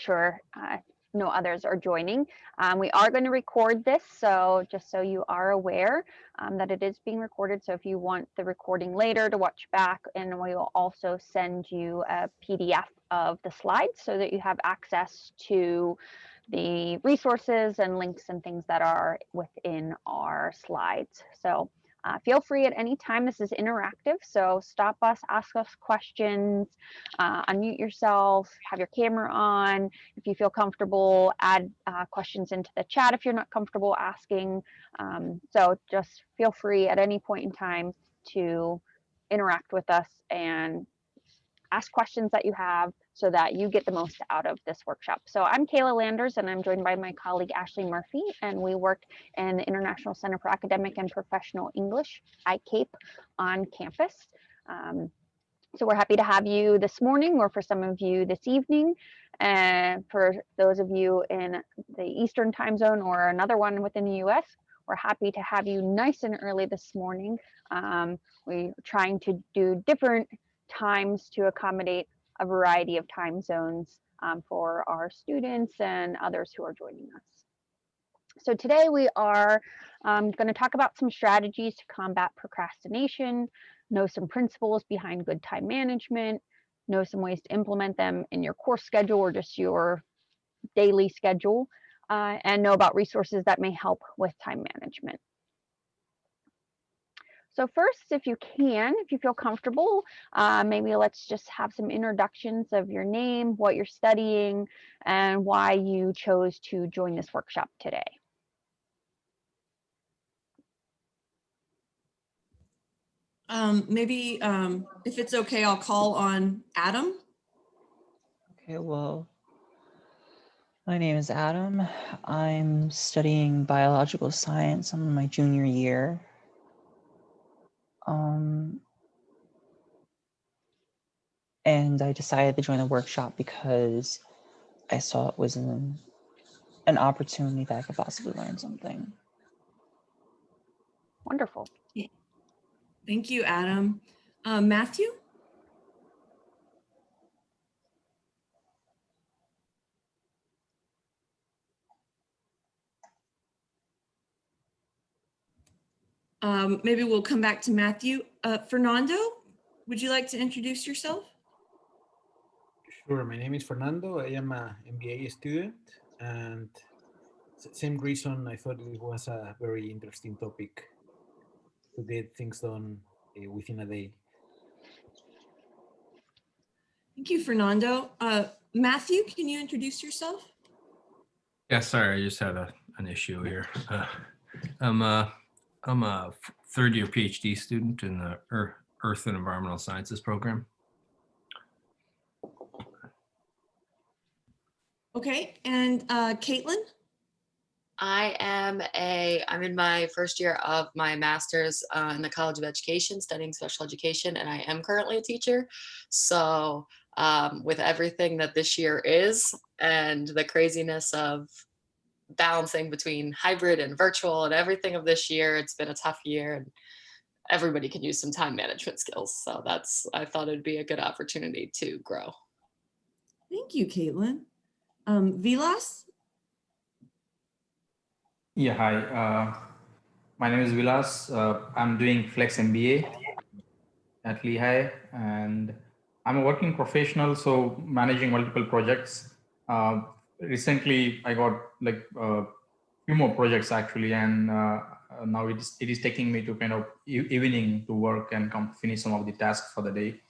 sure no others are joining. We are going to record this, so just so you are aware that it is being recorded. So if you want the recording later to watch back, and we will also send you a PDF of the slides so that you have access to the resources and links and things that are within our slides. So feel free at any time. This is interactive, so stop us, ask us questions, unmute yourself, have your camera on. If you feel comfortable, add questions into the chat if you're not comfortable asking. So just feel free at any point in time to interact with us and ask questions that you have so that you get the most out of this workshop. So I'm Kayla Landers, and I'm joined by my colleague Ashley Murphy, and we work in the International Center for Academic and Professional English, ICAPE, on campus. So we're happy to have you this morning, or for some of you this evening. And for those of you in the Eastern time zone or another one within the US, we're happy to have you nice and early this morning. We're trying to do different times to accommodate a variety of time zones for our students and others who are joining us. So today we are going to talk about some strategies to combat procrastination, know some principles behind good time management, know some ways to implement them in your course schedule or just your daily schedule, and know about resources that may help with time management. So first, if you feel comfortable, maybe let's just have some introductions of your name, what you're studying, and why you chose to join this workshop today. Maybe if it's okay, I'll call on Adam. Okay, well, my name is Adam. I'm studying biological science. I'm in my junior year. And I decided to join the workshop because I saw it was an opportunity that I could possibly learn something. Wonderful. Thank you, Adam. Matthew? Maybe we'll come back to Matthew. Fernando, would you like to introduce yourself? Sure, my name is Fernando. I am a MBA student, and same reason I thought it was a very interesting topic to get things done within a day. Thank you, Fernando. Matthew, can you introduce yourself? Yeah, sorry, I just had an issue here. I'm a third-year PhD student in the Earth and Environmental Sciences program. Okay, and Caitlin? I'm in my first year of my master's in the College of Education, studying special education, and I am currently a teacher. So with everything that this year is and the craziness of balancing between hybrid and virtual and everything of this year, it's been a tough year, and everybody can use some time management skills. So I thought it'd be a good opportunity to grow. Thank you, Caitlin. Vilas? Yeah, hi. My name is Vilas. I'm doing Flex MBA at Lehigh, and I'm a working professional, so managing multiple projects. Recently, I got like a few more projects actually, and now it is taking me to kind of evening to work and finish some of the tasks for the day.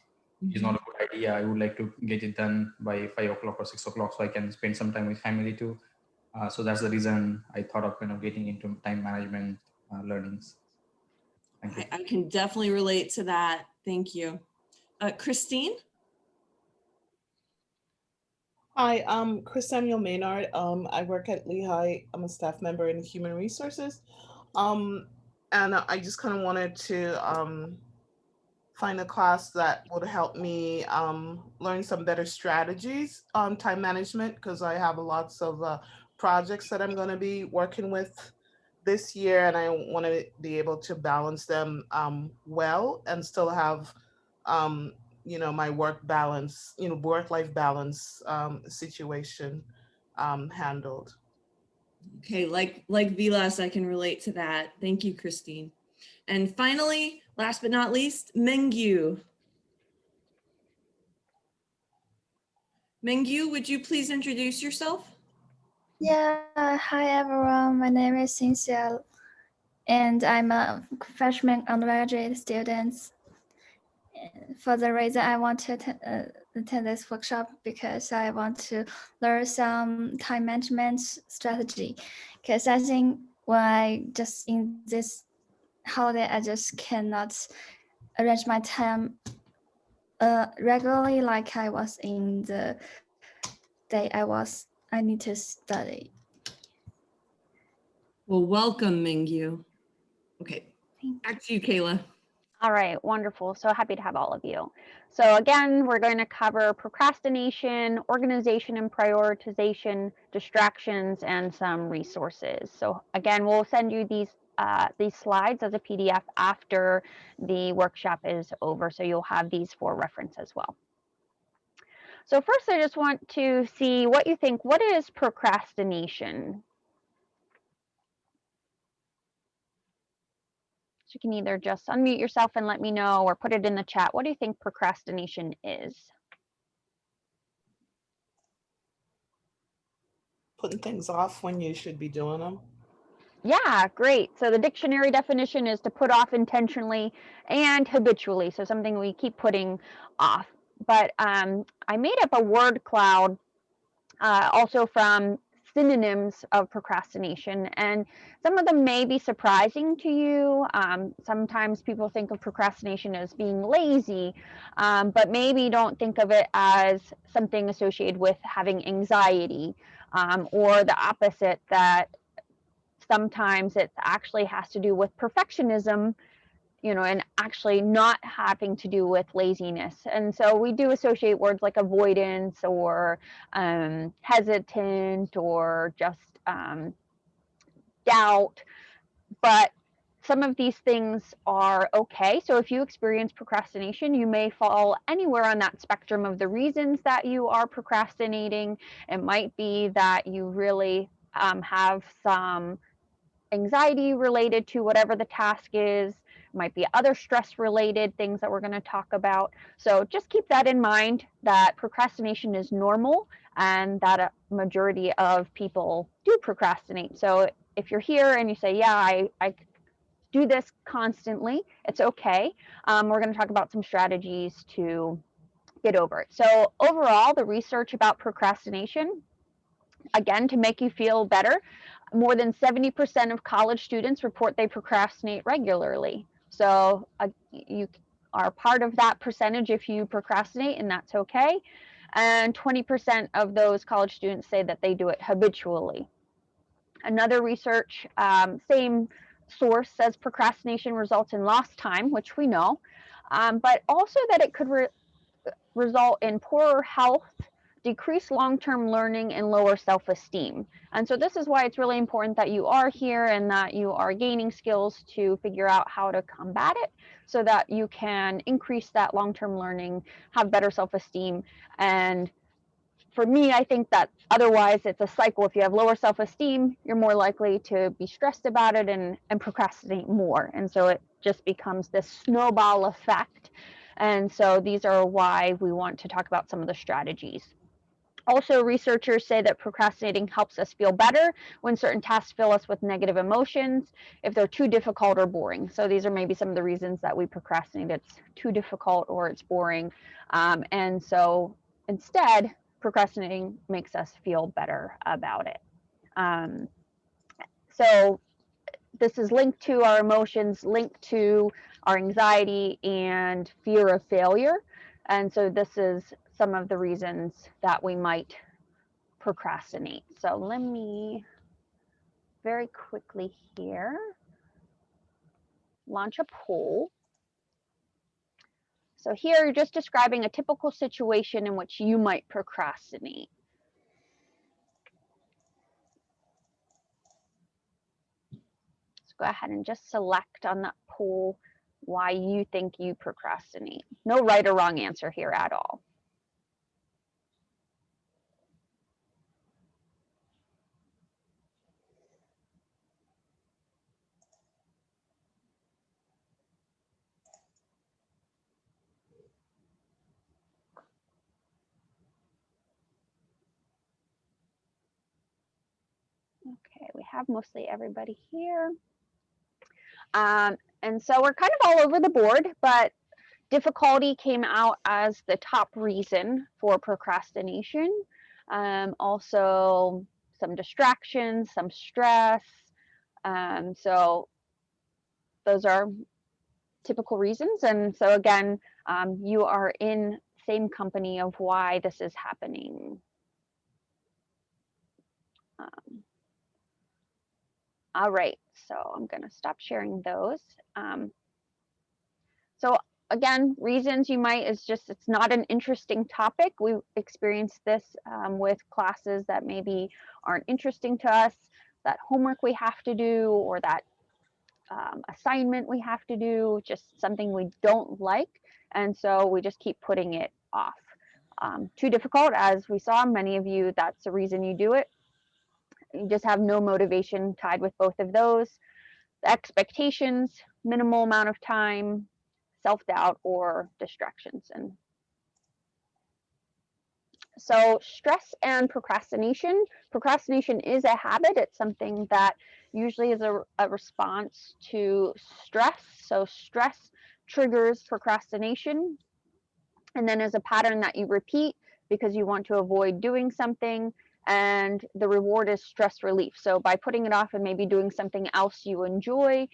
It's not a good idea. I would like to get it done by 5 o'clock or 6 o'clock so I can spend some time with family too. So that's the reason I thought of kind of getting into time management learnings. Thank you. I can definitely relate to that. Thank you. Christine? Hi, I'm Chris Samuel Maynard. I work at Lehigh. I'm a staff member in human resources. And I just kind of wanted to find a class that would help me learn some better strategies on time management, because I have lots of projects that I'm going to be working with this year, and I want to be able to balance them well and still have my work balance, work-life balance situation handled. Okay, like Vilas, I can relate to that. Thank you, Christine. And finally, last but not least, Mengyu. Mengyu, would you please introduce yourself? Yeah, hi everyone. My name is Cynthia, and I'm a freshman undergraduate student. For the reason I want to attend this workshop, because I want to learn some time management strategy. Because I think when I just in this holiday, I just cannot arrange my time regularly like I was in the day I need to study. Well, welcome, Mengyu. Okay, back to you, Kayla. All right, wonderful. So happy to have all of you. So again, we're going to cover procrastination, organization and prioritization, distractions, and some resources. So again, we'll send you these slides as a PDF after the workshop is over, so you'll have these for reference as well. So first, I just want to see what you think. What is procrastination? So you can either just unmute yourself and let me know, or put it in the chat. What do you think procrastination is? Putting things off when you should be doing them. Yeah, great. So the dictionary definition is to put off intentionally and habitually. So something we keep putting off. But I made up a word cloud also from synonyms of procrastination, and some of them may be surprising to you. Sometimes people think of procrastination as being lazy, but maybe don't think of it as something associated with having anxiety, or the opposite, that sometimes it actually has to do with perfectionism, and actually not having to do with laziness. And so we do associate words like avoidance or hesitant or just doubt, but some of these things are okay. So if you experience procrastination, you may fall anywhere on that spectrum of the reasons that you are procrastinating. It might be that you really have some anxiety related to whatever the task is. It might be other stress related things that we're going to talk about. So just keep that in mind, that procrastination is normal and that a majority of people do procrastinate. So if you're here and you say, yeah, I do this constantly, it's okay. We're going to talk about some strategies to get over it. So overall, the research about procrastination, again, to make you feel better, more than 70% of college students report they procrastinate regularly. So you are part of that percentage if you procrastinate, and that's okay. And 20% of those college students say that they do it habitually. Another research, same source, says procrastination results in lost time, which we know, but also that it could result in poorer health, decreased long-term learning, and lower self-esteem. And so this is why it's really important that you are here and that you are gaining skills to figure out how to combat it so that you can increase that long-term learning, have better self-esteem. And for me, I think that otherwise it's a cycle. If you have lower self-esteem, you're more likely to be stressed about it and procrastinate more. And so it just becomes this snowball effect. And so these are why we want to talk about some of the strategies. Also, researchers say that procrastinating helps us feel better when certain tasks fill us with negative emotions, if they're too difficult or boring. So these are maybe some of the reasons that we procrastinate. It's too difficult or it's boring. And so instead, procrastinating makes us feel better about it. So this is linked to our emotions, linked to our anxiety and fear of failure. And so this is some of the reasons that we might procrastinate. So let me very quickly here launch a poll. So here you're just describing a typical situation in which you might procrastinate. Go ahead and just select on that poll why you think you procrastinate. No right or wrong answer here at all. Okay, we have mostly everybody here. And so we're kind of all over the board, but difficulty came out as the top reason for procrastination. Also some distractions, some stress. So those are typical reasons. And so again, you are in same company of why this is happening. All right, so I'm going to stop sharing those. So again, reasons you might is just it's not an interesting topic. We experienced this with classes that maybe aren't interesting to us, that homework we have to do, or that assignment we have to do, just something we don't like. And so we just keep putting it off. Too difficult, as we saw, many of you, that's the reason you do it. You just have no motivation tied with both of those. The expectations, minimal amount of time, self-doubt, or distractions. And so stress and procrastination. Procrastination is a habit. It's something that usually is a response to stress. So stress triggers procrastination, and then is a pattern that you repeat because you want to avoid doing something, and the reward is stress relief. So by putting it off and maybe doing something else you enjoy,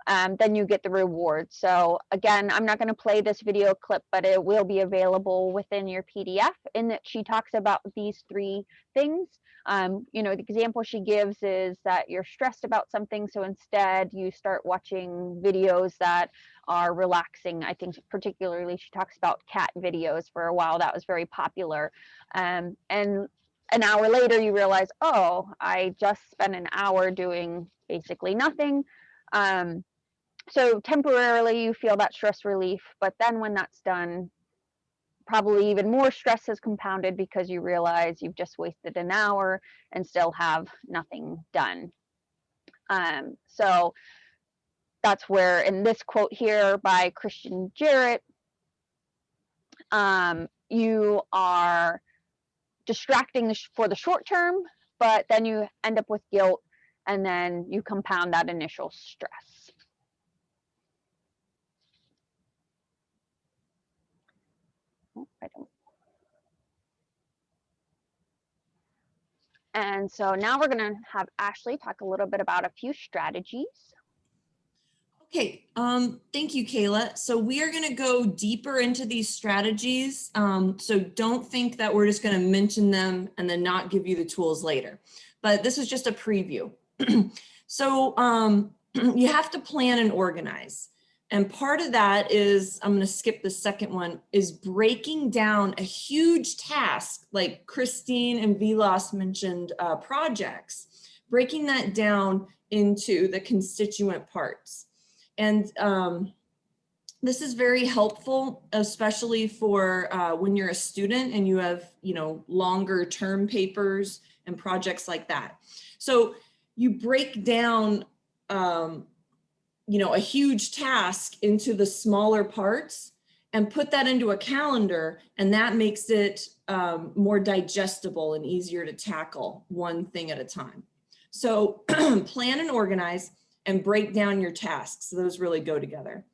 then you get the reward. So again, I'm not going to play this video clip, but it will be available within your PDF, in that she talks about these three things. You know, the example she gives is that you're stressed about something, so instead you start watching videos that are relaxing. I think particularly she talks about cat videos. For a while that was very popular, and an hour later you realize, oh, I just spent an hour doing basically nothing. So temporarily you feel that stress relief, but then when that's done, probably even more stress is compounded because you realize you've just wasted an hour and still have nothing done. So that's where, in this quote here by Christian Jarrett, you are distracting for the short term, but then you end up with guilt, and then you compound that initial stress. Oh, I don't. And so now we're going to have Ashley talk a little bit about a few strategies. Okay, thank you, Kayla. So we are going to go deeper into these strategies. So don't think that we're just going to mention them and then not give you the tools later. But this is just a preview. So you have to plan and organize. And part of that is, I'm going to skip the second one, is breaking down a huge task, like Christine and Vilas mentioned projects, breaking that down into the constituent parts. And this is very helpful, especially for when you're a student and you have, you know, longer term papers and projects like that. So you break down, you know, a huge task into the smaller parts and put that into a calendar, and that makes it more digestible and easier to tackle one thing at a time. So plan and organize and break down your tasks. So those really go together.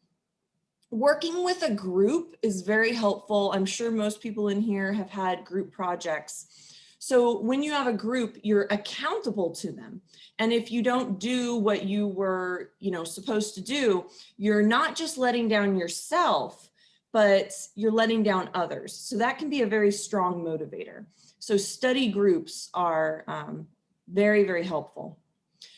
Working with a group is very helpful. I'm sure most people in here have had group projects. So when you have a group, you're accountable to them. And if you don't do what you were, you know, supposed to do, you're not just letting down yourself, but you're letting down others. So that can be a very strong motivator. So study groups are very, very helpful.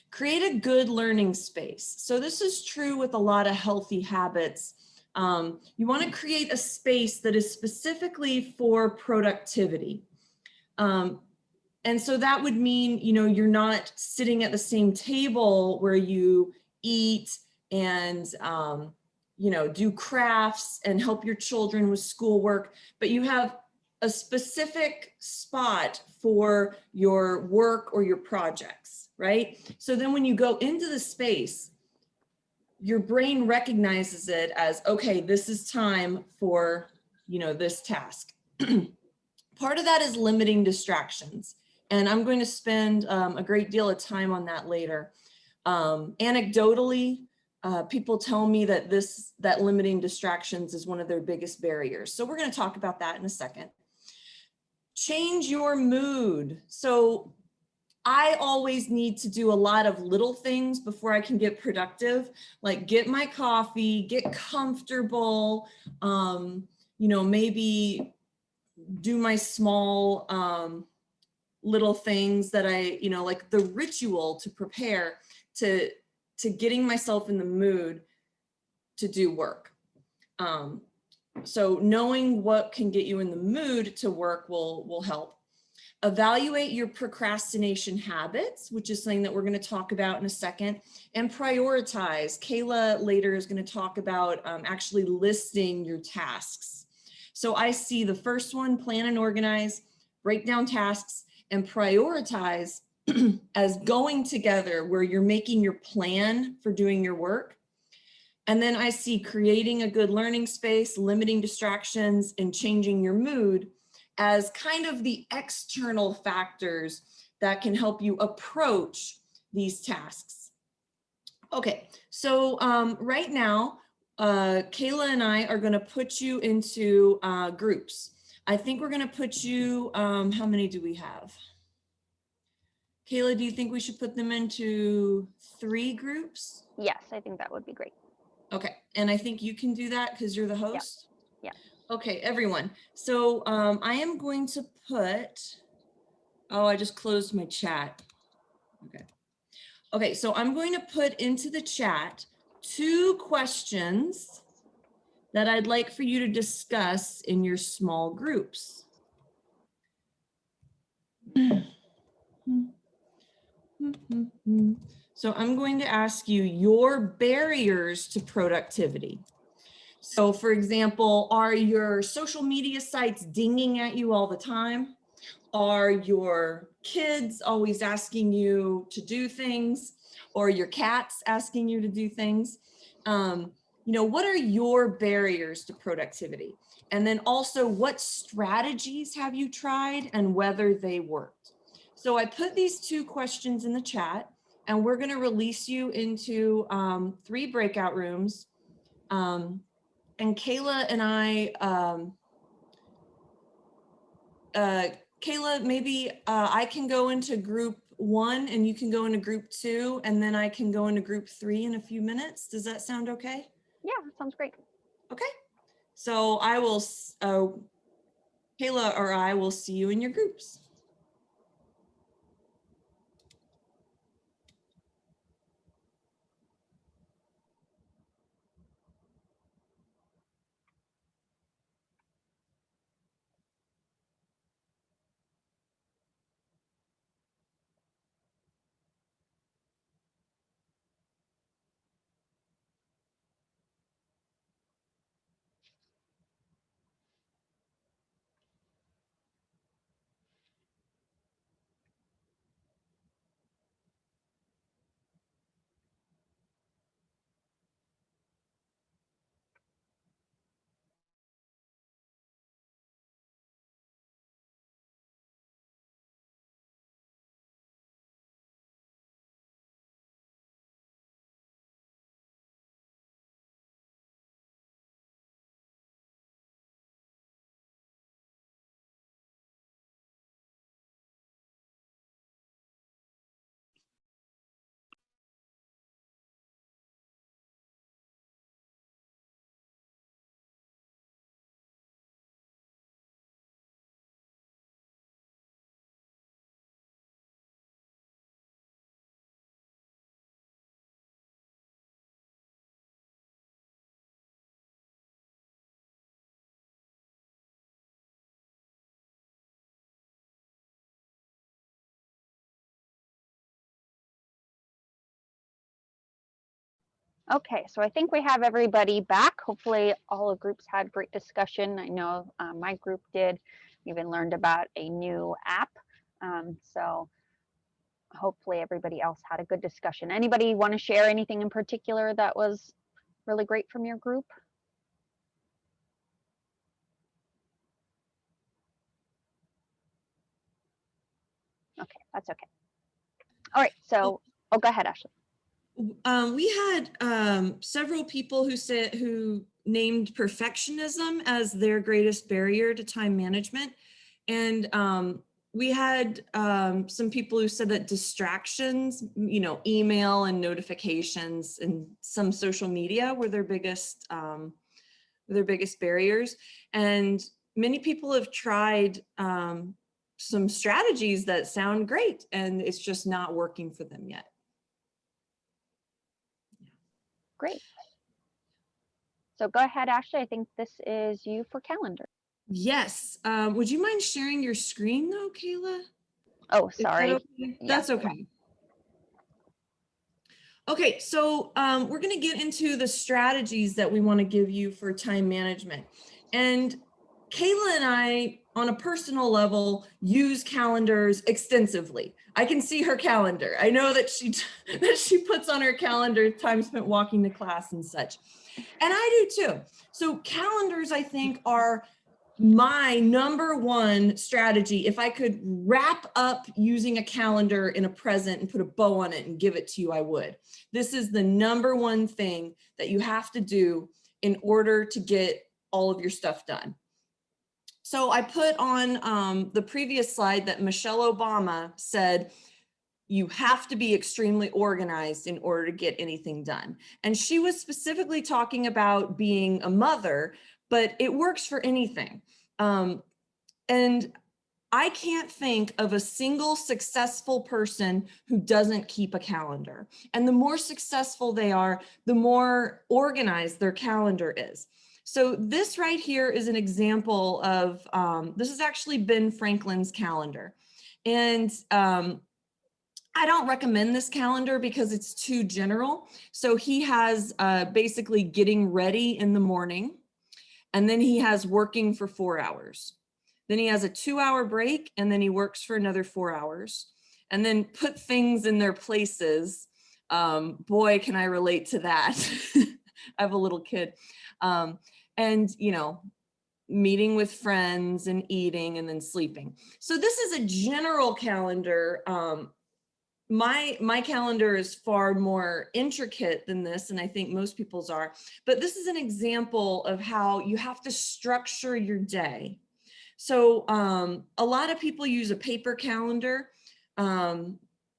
Create a good learning space. So this is true with a lot of healthy habits. You want to create a space that is specifically for productivity. And so that would mean, you know, you're not sitting at the same table where you eat and you know, do crafts and help your children with schoolwork, but you have a specific spot for your work or your projects, right? So then when you go into the space, your brain recognizes it as, okay, this is time for, you know, this task. Part of that is limiting distractions. And I'm going to spend a great deal of time on that later. Anecdotally, people tell me that that limiting distractions is one of their biggest barriers. So we're going to talk about that in a second. Change your mood. So I always need to do a lot of little things before I can get productive, like get my coffee, get comfortable, you know, maybe do my small little things that I, you know, like the ritual to prepare to getting myself in the mood to do work. So knowing what can get you in the mood to work will help. Evaluate your procrastination habits, which is something that we're going to talk about in a second, and prioritize. Kayla later is going to talk about actually listing your tasks. So I see the first one, plan and organize, break down tasks, and prioritize as going together, where you're making your plan for doing your work. And then I see creating a good learning space, limiting distractions, and changing your mood as kind of the external factors that can help you approach these tasks. Okay, so right now, Kayla and I are gonna put you into groups. I think we're gonna put you, how many do we have? Kayla, do you think we should put them into 3 groups? Yes, I think that would be great. Okay, and I think you can do that because you're the host? Yeah. Okay, everyone. So I am going to put, oh, I just closed my chat. Okay. Okay, so I'm going to put into the chat 2 questions that I'd like for you to discuss in your small groups. So I'm going to ask you your barriers to productivity. So for example, are your social media sites dinging at you all the time? Are your kids always asking you to do things? Or your cats asking you to do things? You know, what are your barriers to productivity? And then also, what strategies have you tried and whether they worked? So I put these 2 questions in the chat, and we're going to release you into 3 breakout rooms. And Kayla and I, Kayla, maybe I can go into group 1 and you can go into group 2, and then I can go into group 3 in a few minutes. Does that sound okay? Yeah, that sounds great. Okay. So I will, Kayla or I will see you in your groups. Okay, so I think we have everybody back. Hopefully all the groups had great discussion. I know my group did. We even learned about a new app. So hopefully everybody else had a good discussion. Anybody want to share anything in particular that was really great from your group? Okay, that's okay. All right, so, oh, go ahead, Ashley. We had several people who named perfectionism as their greatest barrier to time management. And we had some people who said that distractions, email and notifications and some social media were their biggest barriers. And many people have tried some strategies that sound great, and it's just not working for them yet. Great. So go ahead, Ashley. I think this is you for calendar. Yes. Would you mind sharing your screen though, Kayla? Oh, Is that sorry. okay? Yeah. That's okay. Okay, so we're going to get into the strategies that we want to give you for time management. And Kayla and I, on a personal level, use calendars extensively. I can see her calendar. I know that she puts on her calendar time spent walking to class and such. And I do too. So calendars, I think, are my number one strategy. If I could wrap up using a calendar in a present and put a bow on it and give it to you, I would. This is the number one thing that you have to do in order to get all of your stuff done. So I put on the previous slide that Michelle Obama said, you have to be extremely organized in order to get anything done. And she was specifically talking about being a mother, but it works for anything. And I can't think of a single successful person who doesn't keep a calendar. And the more successful they are, the more organized their calendar is. So this right here is an example of, this is actually Ben Franklin's calendar. And I don't recommend this calendar because it's too general. So he has basically getting ready in the morning, and then he has working for 4 hours. Then he has a 2-hour break, and then he works for another 4 hours, and then put things in their places. Boy, can I relate to that. I have a little kid. And, meeting with friends and eating and then sleeping. So this is a general calendar. My calendar is far more intricate than this, and I think most people's are, but this is an example of how you have to structure your day. So a lot of people use a paper calendar.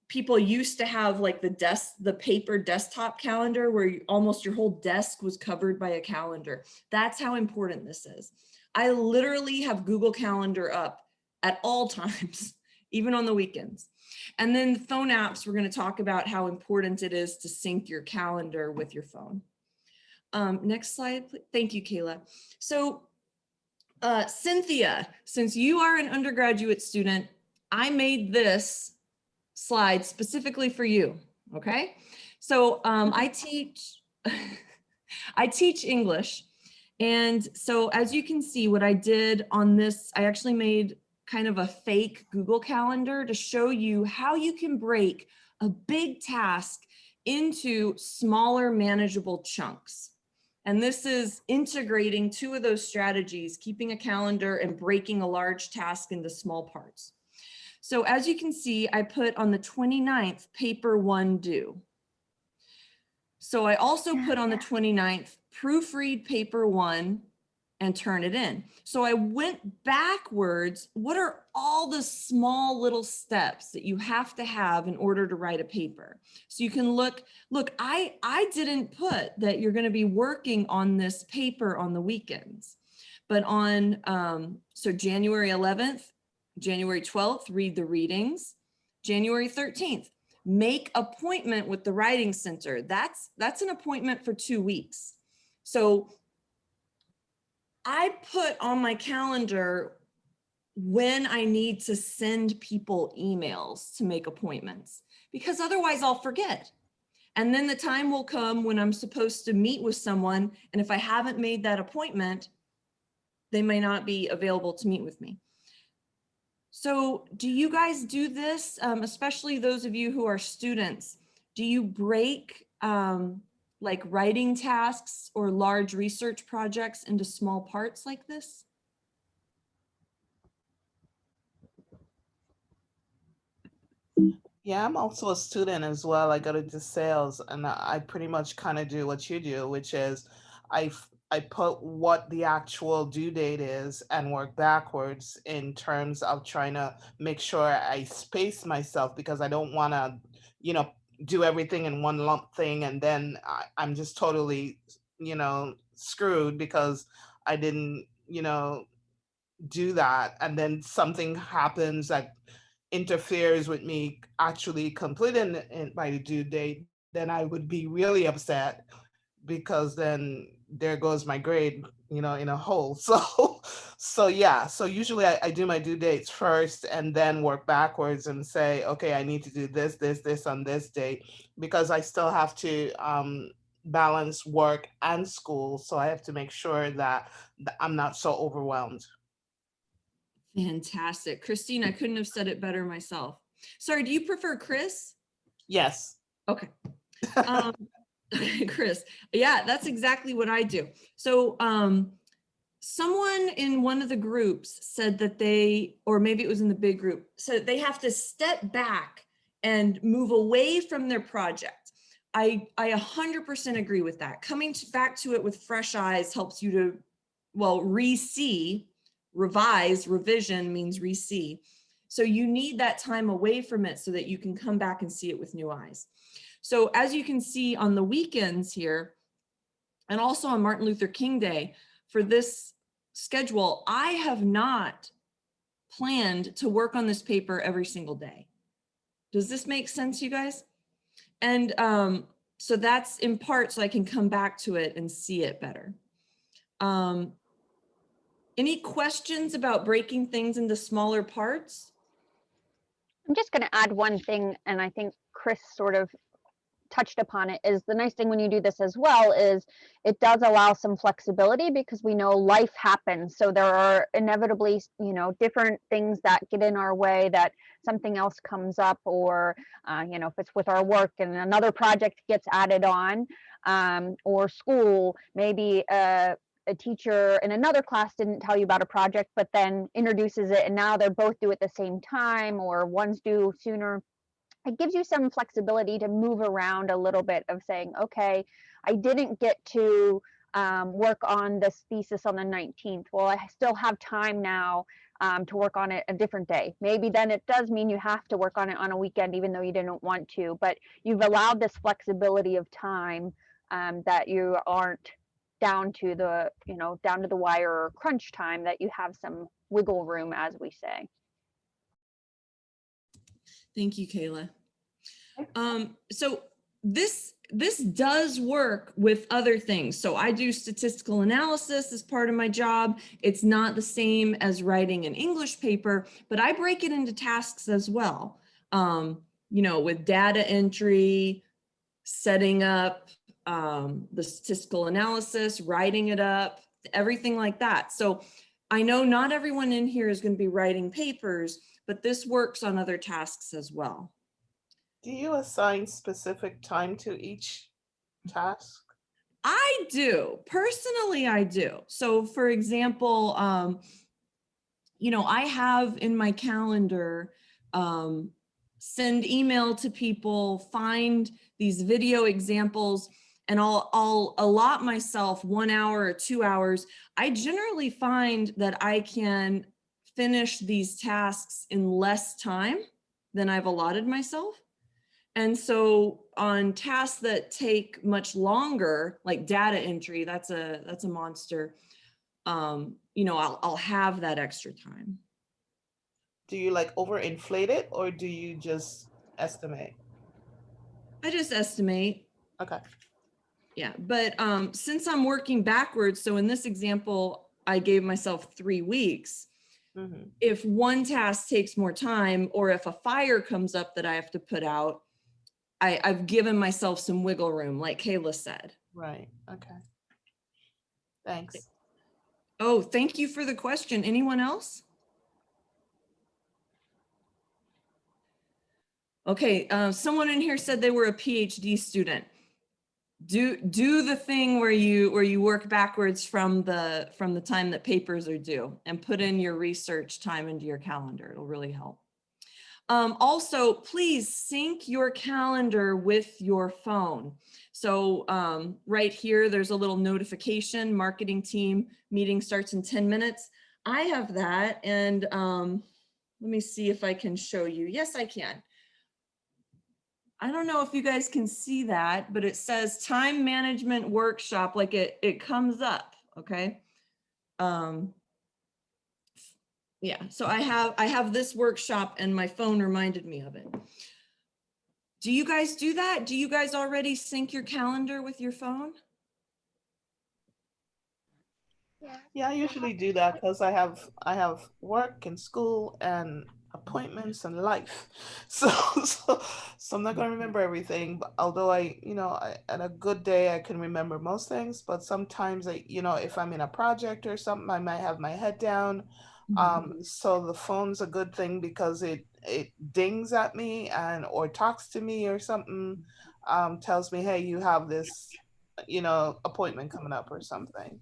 People used to have like the paper desktop calendar where almost your whole desk was covered by a calendar. That's how important this is. I literally have Google Calendar up at all times, even on the weekends. And then the phone apps, we're going to talk about how important it is to sync your calendar with your phone. Next slide, please. Thank you, Kayla. So Cynthia, since you are an undergraduate student, I made this slide specifically for you, okay? So I teach English. And so as you can see, what I did on this, I actually made kind of a fake Google Calendar to show you how you can break a big task into smaller manageable chunks. And this is integrating two of those strategies, keeping a calendar and breaking a large task into small parts. So as you can see, I put on the 29th, paper 1 due. So I also put on the 29th, proofread paper 1 and turn it in. So I went backwards. What are all the small little steps that you have to have in order to write a paper? So you can look, I didn't put that you're going to be working on this paper on the weekends, but on, so January 11th, January 12th, read the readings. January 13th, make appointment with the Writing Center. That's an appointment for 2 weeks. So I put on my calendar when I need to send people emails to make appointments, because otherwise I'll forget. And then the time will come when I'm supposed to meet with someone. And if I haven't made that appointment, they may not be available to meet with me. So do you guys do this, especially those of you who are students? Do you break like writing tasks or large research projects into small parts like this? Yeah, I'm also a student as well. I go to DeSales, and I pretty much kind of do what you do, which is I put what the actual due date is and work backwards in terms of trying to make sure I space myself, because I don't want to, do everything in one lump thing, and then I'm just totally, screwed because I didn't, do that, and then something happens that interferes with me actually completing it by the due date, then I would be really upset, because then there goes my grade, in a hole. So yeah, so usually I do my due dates first and then work backwards and say, okay, I need to do this on this date, because I still have to balance work and school. So I have to make sure that I'm not so overwhelmed. Fantastic. Christine, I couldn't have said it better myself. Sorry, do you prefer Chris? Yes. Okay. Chris, yeah, that's exactly what I do. So someone in one of the groups said that or maybe it was in the big group, said they have to step back and move away from their project. I 100% agree with that. Coming back to it with fresh eyes helps you to, well, re-see. Revise, revision means re-see. So you need that time away from it so that you can come back and see it with new eyes. So as you can see on the weekends here, and also on Martin Luther King Day, for this schedule, I have not planned to work on this paper every single day. Does this make sense, you guys? And so that's in part so I can come back to it and see it better. Any questions about breaking things into smaller parts? I'm just going to add one thing, and I think Chris sort of touched upon it. Is the nice thing when you do this as well is it does allow some flexibility, because we know life happens. So there are inevitably, different things that get in our way, that something else comes up, or, if it's with our work and another project gets added on, or school, maybe a teacher in another class didn't tell you about a project, but then introduces it, and now they're both due at the same time, or one's due sooner. It gives you some flexibility to move around a little bit, of saying, okay, I didn't get to work on this thesis on the 19th. Well, I still have time now to work on it a different day. Maybe then it does mean you have to work on it on a weekend, even though you didn't want to, but you've allowed this flexibility of time that you aren't down to the, down to the wire or crunch time, that you have some wiggle room, as we say. Thank you, Kayla. So this does work with other things. So I do statistical analysis as part of my job. It's not the same as writing an English paper, but I break it into tasks as well. With data entry, setting up the statistical analysis, writing it up, everything like that. So I know not everyone in here is going to be writing papers, but this works on other tasks as well. Do you assign specific time to each task? I do. Personally, I do. So for example, I have in my calendar, send email to people, find these video examples, and I'll allot myself 1 hour or 2 hours. I generally find that I can finish these tasks in less time than I've allotted myself. And so on tasks that take much longer, like data entry, that's a monster. I'll have that extra time. Do you like overinflate it, or do you just estimate? I just estimate. Okay. Yeah, but since I'm working backwards, so in this example, I gave myself 3 weeks. Mm-hmm. If one task takes more time, or if a fire comes up that I have to put out, I've given myself some wiggle room, like Kayla said. Right. Okay. Thanks. Oh, thank you for the question. Anyone else? Okay, someone in here said they were a PhD student. Do the thing where you work backwards from the time that papers are due and put in your research time into your calendar. It'll really help. Also, please sync your calendar with your phone. So right here, there's a little notification, marketing team meeting starts in 10 minutes. I have that, and let me see if I can show you. Yes, I can. I don't know if you guys can see that, but it says time management workshop, like it comes up, okay? Yeah, so I have this workshop and my phone reminded me of it. Do you guys do that? Do you guys already sync your calendar with your phone? Yeah, I usually do that because I have work and school and appointments and life. So I'm not gonna remember everything. But although on a good day I can remember most things, but sometimes if I'm in a project or something, I might have my head down. So the phone's a good thing because it dings at me or talks to me or something, tells me, hey, you have this, appointment coming up or something.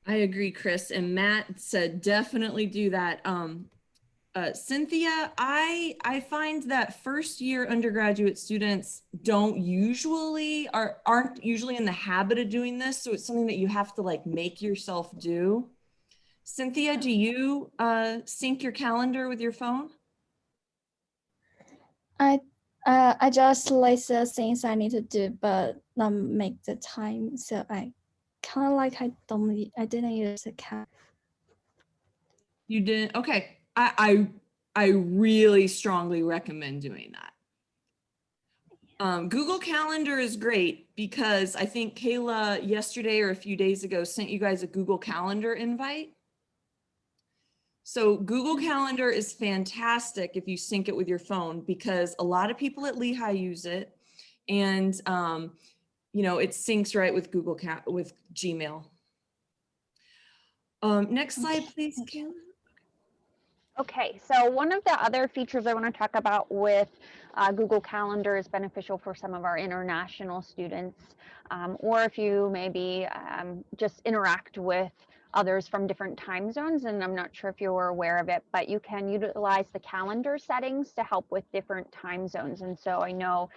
I agree, Chris. And Matt said definitely do that. Cynthia, I find that first year undergraduate students aren't usually in the habit of doing this. So it's something that you have to like make yourself do. Cynthia, do you sync your calendar with your phone? I just list the things I need to do, but not make the time. So I kind of like I didn't use the calendar. You didn't? Okay. I really strongly recommend doing that. Google Calendar is great because I think Kayla yesterday or a few days ago sent you guys a Google Calendar invite. So Google Calendar is fantastic if you sync it with your phone because a lot of people at Lehigh use it, and it syncs right with with Gmail. Next slide, please, Kayla. Okay, so one of the other features I want to talk about with Google Calendar is beneficial for some of our international students, or if you maybe just interact with others from different time zones, and I'm not sure if you're aware of it, but you can utilize the calendar settings to help with different time zones. And so I know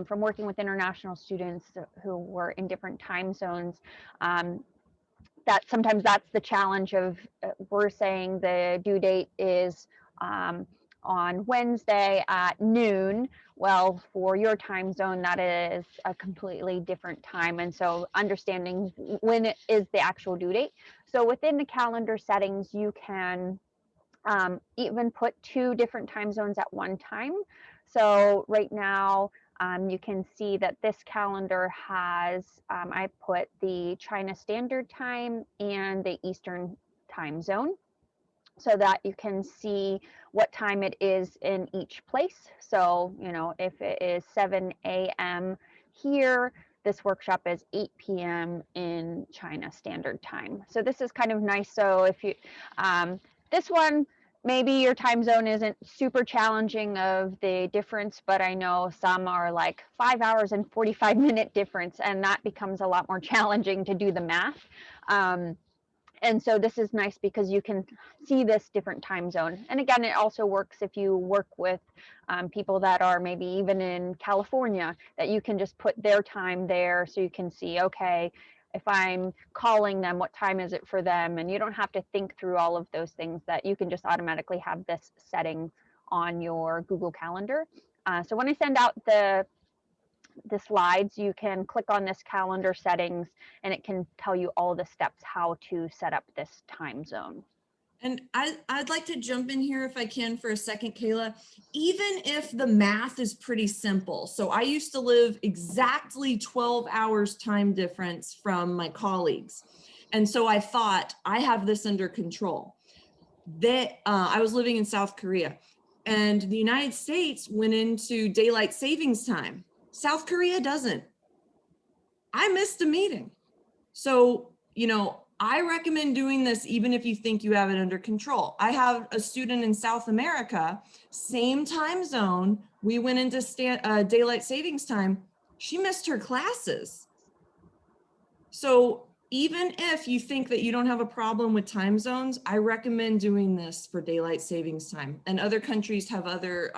from working with international students who were in different time zones, that sometimes that's the challenge of we're saying the due date is on Wednesday at noon. Well, for your time zone, that is a completely different time. And so understanding when it is the actual due date. So within the calendar settings, you can even put 2 different time zones at one time. So right now, you can see that this calendar has, I put the China Standard Time and the Eastern Time Zone so that you can see what time it is in each place. So, if it is 7 a.m. here, this workshop is 8 p.m. in China Standard Time. So this is kind of nice. So if you, this one, maybe your time zone isn't super challenging of the difference, but I know some are like 5 hours and 45-minute difference, and that becomes a lot more challenging to do the math. And so this is nice because you can see this different time zone. And again, it also works if you work with people that are maybe even in California, that you can just put their time there so you can see, okay, if I'm calling them, what time is it for them? And you don't have to think through all of those things, that you can just automatically have this setting on your Google Calendar. So when I send out the slides, you can click on this calendar settings and it can tell you all the steps how to set up this time zone. And I'd like to jump in here if I can for a second, Kayla. Even if the math is pretty simple. So I used to live exactly 12 hours time difference from my colleagues. And so I thought I have this under control. I was living in South Korea. And the United States went into daylight savings time. South Korea doesn't. I missed a meeting. So, you know, I recommend doing this even if you think you have it under control. I have a student in South America, same time zone. We went into daylight savings time. She missed her classes. So even if you think that you don't have a problem with time zones, I recommend doing this for daylight savings time. And other countries have other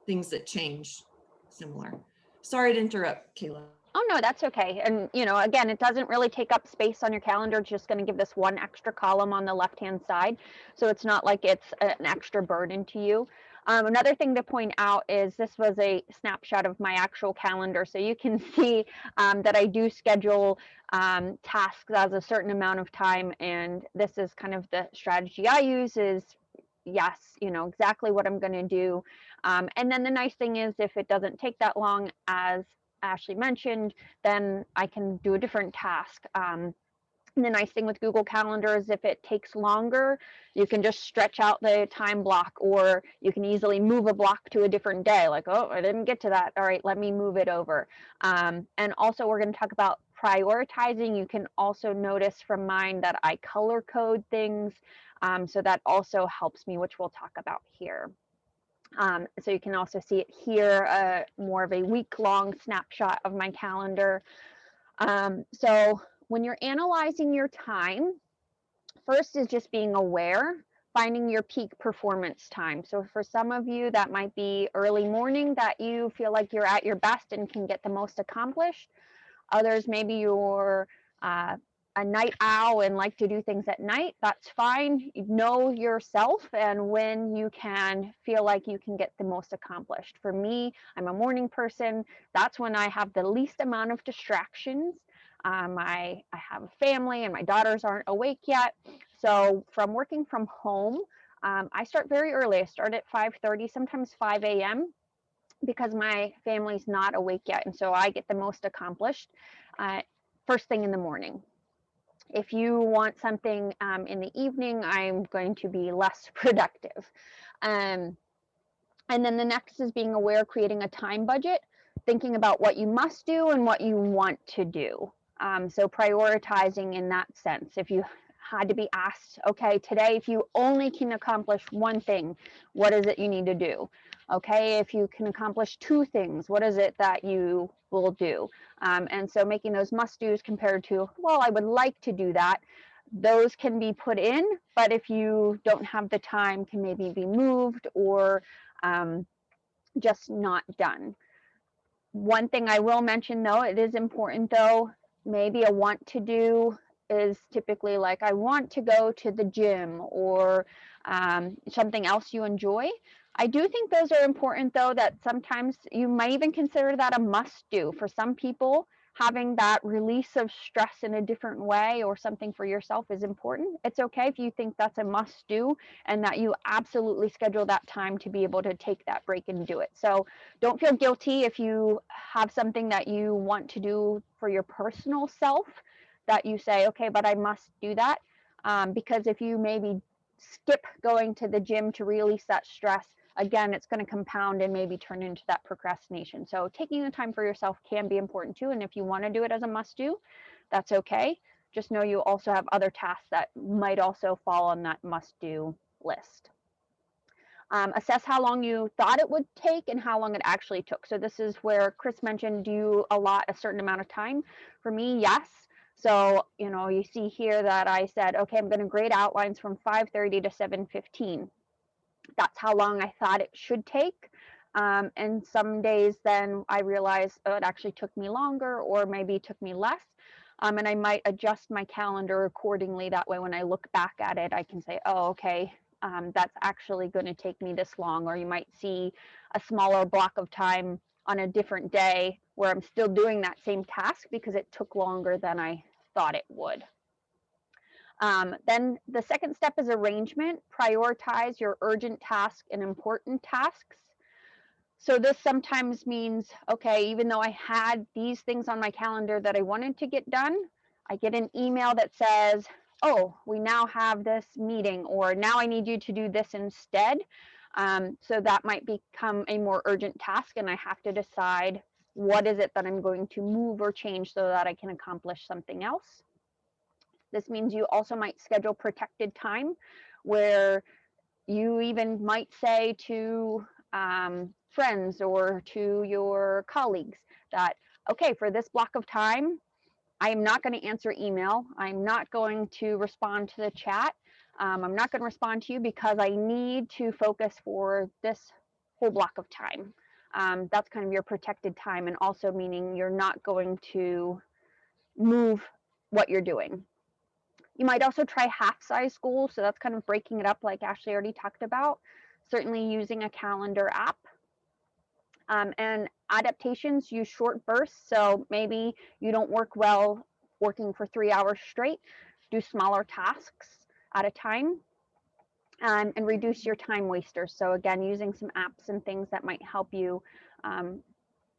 things that change similar. Sorry to interrupt, Kayla. Oh, no, that's okay. And, you know, again, it doesn't really take up space on your calendar. It's just going to give this one extra column on the left-hand side. So it's not like it's an extra burden to you. Another thing to point out is this was a snapshot of my actual calendar. So you can see that I do schedule tasks as a certain amount of time. And this is kind of the strategy I use is, yes, you know, exactly what I'm going to do. And then the nice thing is if it doesn't take that long, as Ashley mentioned, then I can do a different task. And the nice thing with Google Calendar is if it takes longer, you can just stretch out the time block, or you can easily move a block to a different day. Like, oh, I didn't get to that. All right, let me move it over. And also we're going to talk about prioritizing. You can also notice from mine that I color code things. So that also helps me, which we'll talk about here. So you can also see it here, more of a week-long snapshot of my calendar. So when you're analyzing your time, first is just being aware, finding your peak performance time. So for some of you, that might be early morning that you feel like you're at your best and can get the most accomplished. Others, maybe you're a night owl and like to do things at night. That's fine. Know yourself and when you can feel like you can get the most accomplished. For me, I'm a morning person. That's when I have the least amount of distractions. I have a family and my daughters aren't awake yet. So from working from home, I start very early. I start at 5:30, sometimes 5 a.m. because my family's not awake yet. And so I get the most accomplished first thing in the morning. If you want something in the evening, I'm going to be less productive. And then the next is being aware, creating a time budget, thinking about what you must do and what you want to do. So prioritizing in that sense. If you had to be asked, okay, today, if you only can accomplish one thing, what is it you need to do? Okay, if you can accomplish two things, what is it that you will do? And so making those must-dos compared to, well, I would like to do that, those can be put in, but if you don't have the time, can maybe be moved or just not done. One thing I will mention though, it is important though, maybe a want to do is typically like, I want to go to the gym or something else you enjoy. I do think those are important though, that sometimes you might even consider that a must do. For some people, having that release of stress in a different way or something for yourself is important. It's okay if you think that's a must do and that you absolutely schedule that time to be able to take that break and do it. So don't feel guilty if you have something that you want to do for your personal self that you say, okay, but I must do that. Because if you maybe skip going to the gym to release that stress, again, it's going to compound and maybe turn into that procrastination. So taking the time for yourself can be important too. And if you want to do it as a must do, that's okay. Just know you also have other tasks that might also fall on that must do list. Assess how long you thought it would take and how long it actually took. So this is where Chris mentioned, do you allot a certain amount of time? For me, yes. So, you know, you see here that I said, okay, I'm going to grade outlines from 5:30 to 7:15. That's how long I thought it should take. And some days then I realized, oh, it actually took me longer or maybe took me less. And I might adjust my calendar accordingly. That way, when I look back at it, I can say, oh, okay, that's actually going to take me this long. Or you might see a smaller block of time on a different day where I'm still doing that same task because it took longer than I thought it would. Then the second step is arrangement. Prioritize your urgent tasks and important tasks. So this sometimes means, okay, even though I had these things on my calendar that I wanted to get done, I get an email that says, oh, we now have this meeting, or now I need you to do this instead. So that might become a more urgent task, and I have to decide what is it that I'm going to move or change so that I can accomplish something else. This means you also might schedule protected time where you even might say to friends or to your colleagues that, okay, for this block of time, I am not going to answer email. I'm not going to respond to the chat. I'm not going to respond to you because I need to focus for this whole block of time. That's kind of your protected time, and also meaning you're not going to move what you're doing. You might also try half-size goals, so that's kind of breaking it up like Ashley already talked about, certainly using a calendar app. And adaptations use short bursts, so maybe you don't work well working for 3 hours straight. Do smaller tasks at a time, and reduce your time wasters. So again, using some apps and things that might help you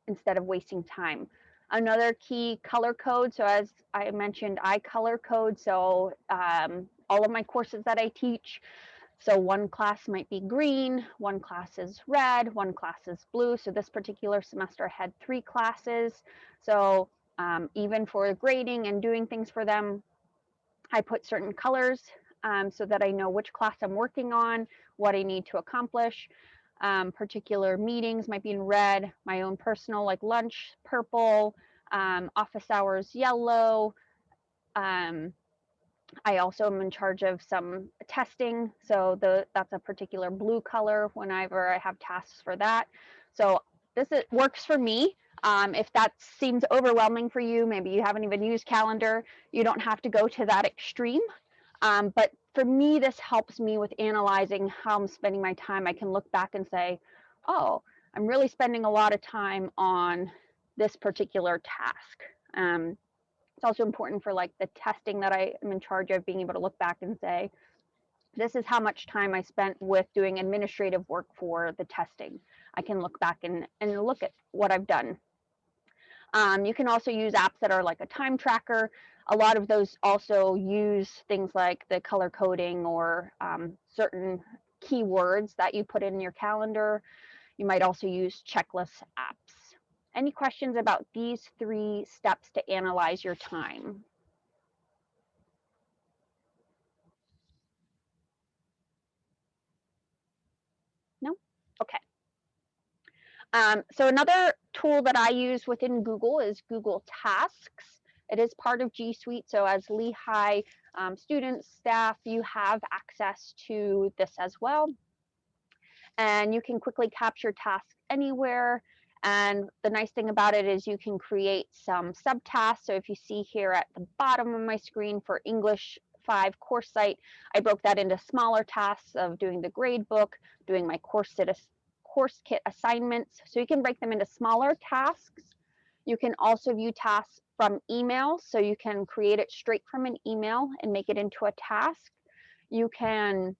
instead of wasting time. Another key, color code. So as I mentioned, I color code. So all of my courses that I teach, so one class might be green, one class is red, one class is blue. So this particular semester I had 3 classes. So even for grading and doing things for them, I put certain colors so that I know which class I'm working on, what I need to accomplish. Particular meetings might be in red, my own personal like lunch, purple, office hours, yellow. I also am in charge of some testing, so that's a particular blue color whenever I have tasks for that. So this works for me. If that seems overwhelming for you, maybe you haven't even used calendar, you don't have to go to that extreme. But for me, this helps me with analyzing how I'm spending my time. I can look back and say, oh, I'm really spending a lot of time on this particular task. It's also important for like the testing that I am in charge of, being able to look back and say, this is how much time I spent with doing administrative work for the testing. I can look back and look at what I've done. You can also use apps that are like a time tracker. A lot of those also use things like the color coding or certain keywords that you put in your calendar. You might also use checklist apps. Any questions about these 3 steps to analyze your time? No? Okay. So another tool that I use within Google is Google Tasks. It is part of G Suite, so as Lehigh students, staff, you have access to this as well. And you can quickly capture tasks anywhere. And the nice thing about it is you can create some subtasks. So if you see here at the bottom of my screen for English 5 course site, I broke that into smaller tasks of doing the grade book, doing my course kit assignments. So you can break them into smaller tasks. You can also view tasks from email. So you can create it straight from an email and make it into a task. You can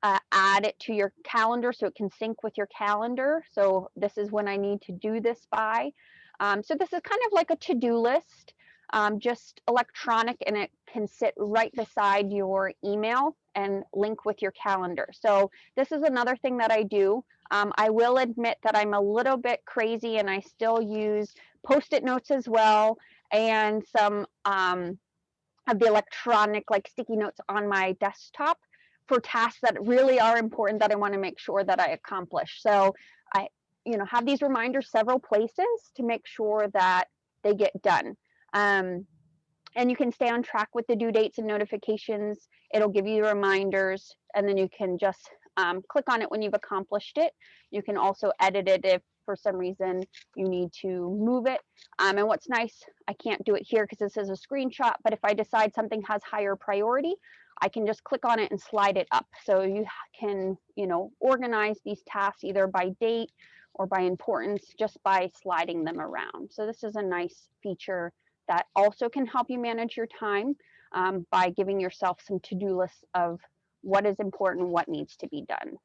add it to your calendar so it can sync with your calendar. So this is when I need to do this by. So this is kind of like a to-do list, just electronic, and it can sit right beside your email and link with your calendar. So this is another thing that I do. I will admit that I'm a little bit crazy and I still use Post-it notes as well, and some of the electronic like sticky notes on my desktop for tasks that really are important that I want to make sure that I accomplish. So I, have these reminders several places to make sure that they get done. And you can stay on track with the due dates and notifications. It'll give you reminders, and then you can just click on it when you've accomplished it. You can also edit it if for some reason you need to move it. And what's nice, I can't do it here because this is a screenshot, but if I decide something has higher priority, I can just click on it and slide it up. So you can, organize these tasks either by date or by importance just by sliding them around. So this is a nice feature that also can help you manage your time by giving yourself some to-do lists of what is important, what needs to be done.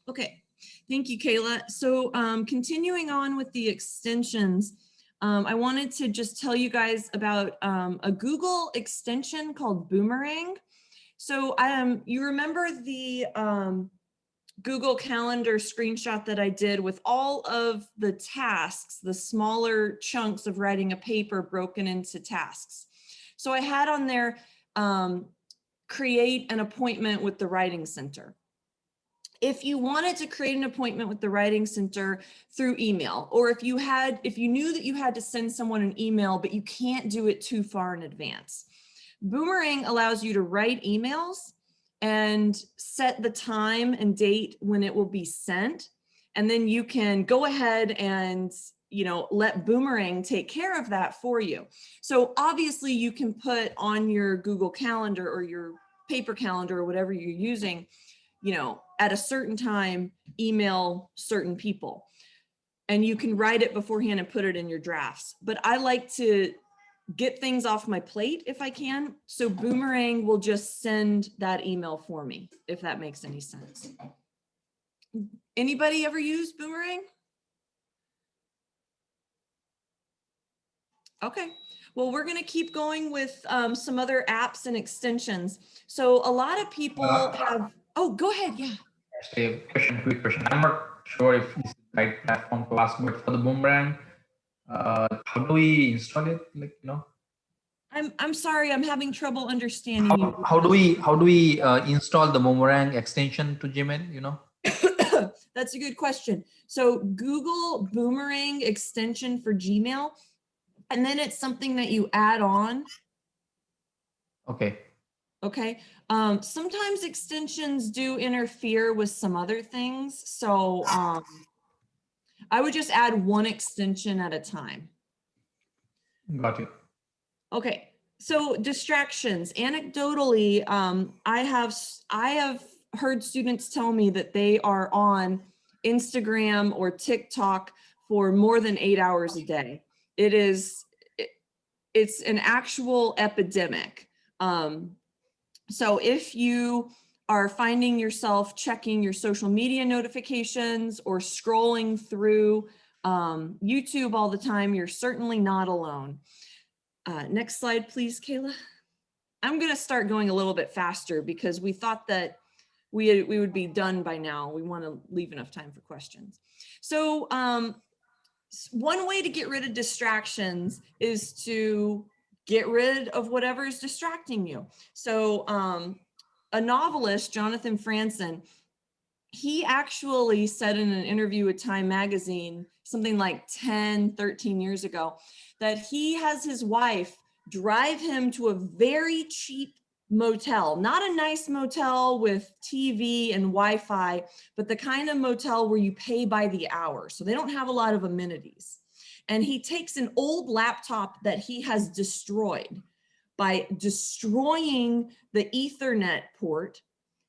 Okay, thank you, Kayla. So continuing on with the extensions, I wanted to just tell you guys about a Google extension called Boomerang. So you remember the Google Calendar screenshot that I did with all of the tasks, the smaller chunks of writing a paper broken into tasks. So I had on there, create an appointment with the Writing Center. If you wanted to create an appointment with the Writing Center through email, or if you knew that you had to send someone an email, but you can't do it too far in advance, Boomerang allows you to write emails and set the time and date when it will be sent. And then you can go ahead and, let Boomerang take care of that for you. So obviously you can put on your Google Calendar or your paper calendar or whatever you're using, at a certain time, email certain people. And you can write it beforehand and put it in your drafts. But I like to get things off my plate if I can. So Boomerang will just send that email for me, if that makes any sense. Anybody ever use Boomerang? Okay, well, we're gonna keep going with some other apps and extensions. So a lot of people have, oh, go ahead, yeah. Actually, quick question. I'm not sure if this is the right platform to ask, but for the Boomerang, how do we install it? I'm sorry, I'm having trouble understanding you. How do we install the Boomerang extension to Gmail? That's a good question. So Google Boomerang extension for Gmail, and then it's something that you add on. Okay. Okay. Sometimes extensions do interfere with some other things. So I would just add one extension at a time. Got it. Okay. So distractions. Anecdotally, I have heard students tell me that they are on Instagram or TikTok for more than 8 hours a day. It's an actual epidemic. So if you are finding yourself checking your social media notifications or scrolling through YouTube all the time, you're certainly not alone. Next slide, please, Kayla. I'm gonna start going a little bit faster because we thought that we would be done by now. We wanna leave enough time for questions. So one way to get rid of distractions is to get rid of whatever is distracting you. So a novelist, Jonathan Franzen, he actually said in an interview with Time Magazine, something like 10, 13 years ago, that he has his wife drive him to a very cheap motel, not a nice motel with TV and Wi-Fi, but the kind of motel where you pay by the hour. So they don't have a lot of amenities. And he takes an old laptop that he has destroyed by destroying the Ethernet port.